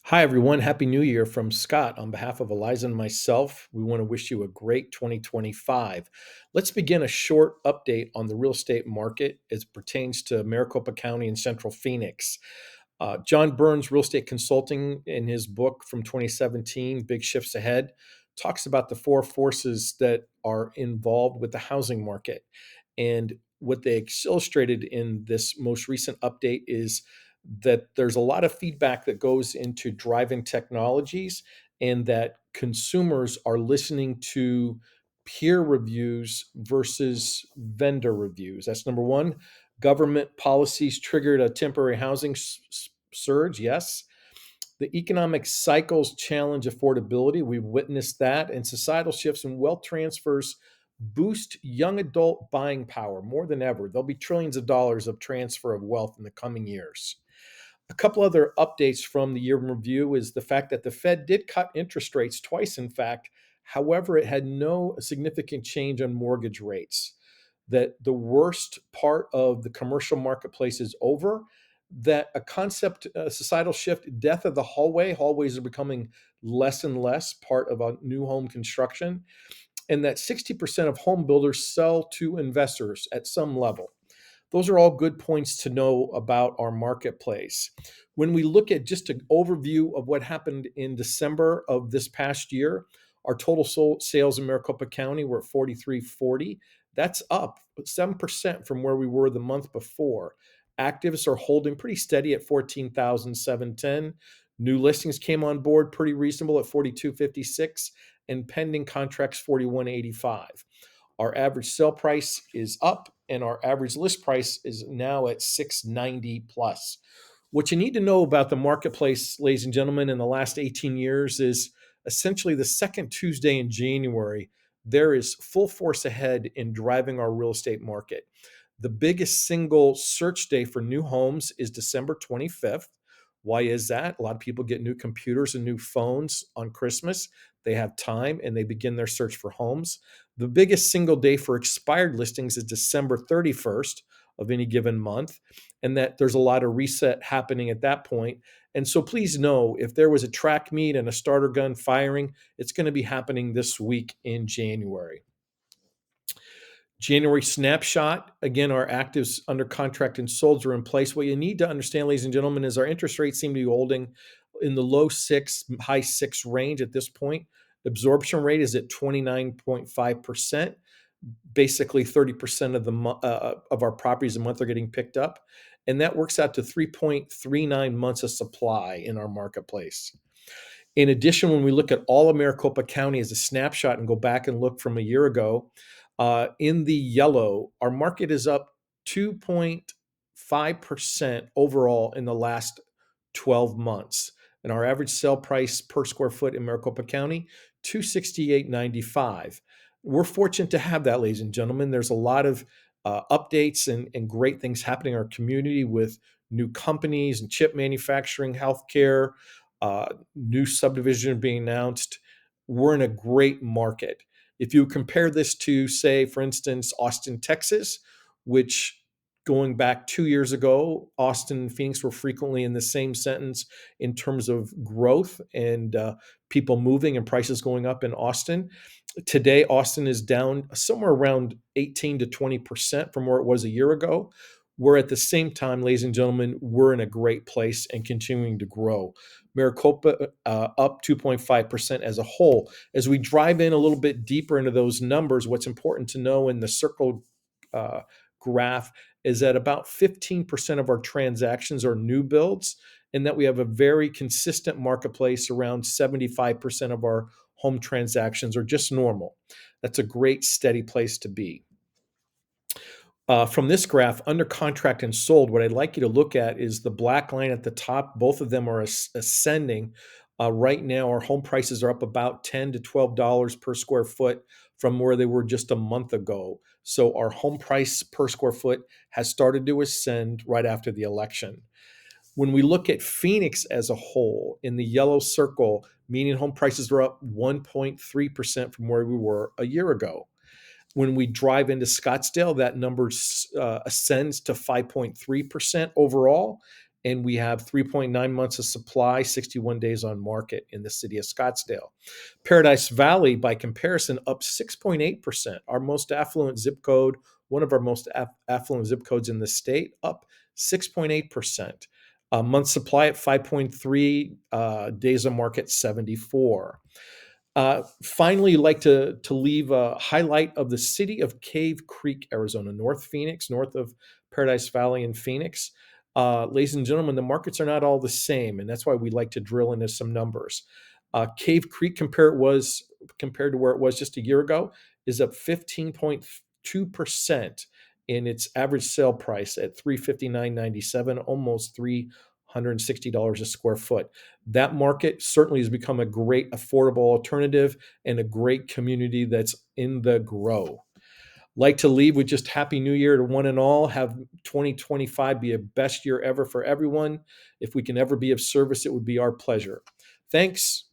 Hi, everyone. Happy New Year from Scott. On behalf of Eliza and myself, we want to wish you a great 2025. Let's begin a short update on the real estate market as it pertains to Maricopa County and Central Phoenix. John Burns, Real Estate Consulting, in his book from 2017, Big Shifts Ahead, talks about the four forces that are involved with the housing market. And what they illustrated in this most recent update is that there's a lot of feedback that goes into driving technologies and that consumers are listening to peer reviews versus vendor reviews. That's number one. Government policies triggered a temporary housing surge, yes. The economic cycles challenge affordability. We've witnessed that, and societal shifts and wealth transfers boost young adult buying power more than ever. There'll be trillions of dollars of transfer of wealth in the coming years. A couple other updates from the year in review is the fact that the Fed did cut interest rates twice, in fact. However, it had no significant change on mortgage rates. That the worst part of the commercial marketplace is over. That a concept, a societal shift, death of the hallway. Hallways are becoming less and less part of a new home construction, and that 60% of home builders sell to investors at some level. Those are all good points to know about our marketplace. When we look at just an overview of what happened in December of this past year, our total sales in Maricopa County were at 4340. That's up 7% from where we were the month before. Actives are holding pretty steady at 14,710. New listings came on board pretty reasonable at 4256, and pending contracts 4185. Our average sale price is up, and our average list price is now at 690 plus. What you need to know about the marketplace, ladies and gentlemen, in the last 18 years is essentially the second Tuesday in January, there is full force ahead in driving our real estate market. The biggest single search day for new homes is December 25th. Why is that? A lot of people get new computers and new phones on Christmas. They have time and they begin their search for homes. The biggest single day for expired listings is December 31st of any given month, and that there's a lot of reset happening at that point. And so please know if there was a track meet and a starter gun firing, it's going to be happening this week in January. January snapshot. Again, our actives under contract and solds are in place. What you need to understand, ladies and gentlemen, is our interest rates seem to be holding in the low six, high six range at this point. Absorption rate is at 29.5%. Basically, 30% of our properties a month are getting picked up, and that works out to 3.39 months of supply in our marketplace. In addition, when we look at all of Maricopa County as a snapshot and go back and look from a year ago, in the yellow, our market is up 2.5% overall in the last 12 months. And our average sale price per square foot in Maricopa County, 268.95. We're fortunate to have that, ladies and gentlemen. There's a lot of updates and great things happening in our community with new companies and chip manufacturing, healthcare, new subdivision being announced. We're in a great market. If you compare this to, say, for instance, Austin, Texas, which going back 2 years ago, Austin and Phoenix were frequently in the same sentence in terms of growth and people moving and prices going up in Austin. Today, Austin is down somewhere around 18 to 20% from where it was a year ago. We're at the same time, ladies and gentlemen, we're in a great place and continuing to grow. Maricopa up 2.5% as a whole. As we drive in a little bit deeper into those numbers, what's important to know in the circle graph is that about 15% of our transactions are new builds, and that we have a very consistent marketplace. Around 75% of our home transactions are just normal. That's a great, steady place to be. From this graph, under contract and sold, what I'd like you to look at is the black line at the top. Both of them are ascending. Right now, our home prices are up about $10 to $12 per square foot from where they were just a month ago. So our home price per square foot has started to ascend right after the election. When we look at Phoenix as a whole, in the yellow circle, median home prices are up 1.3% from where we were a year ago. When we drive into Scottsdale, that number ascends to 5.3% overall. and we have 3.9 months of supply, 61 days on market in the city of Scottsdale. Paradise Valley, by comparison, up 6.8%. Our most affluent zip code, one of our most affluent zip codes in the state, up 6.8%. Month supply at 5.3, days on market 74. Finally, like to leave a highlight of the city of Cave Creek, Arizona, North Phoenix, north of Paradise Valley in Phoenix. Ladies and gentlemen, the markets are not all the same, and that's why we like to drill into some numbers. Cave Creek, compared to where it was just a year ago, is up 15.2% in its average sale price at $359.97, almost $360 a square foot. That market certainly has become a great affordable alternative and a great community that's in the grow. Like to leave with just Happy New Year to one and all. Have 2025 be a best year ever for everyone. If we can ever be of service, it would be our pleasure. Thanks.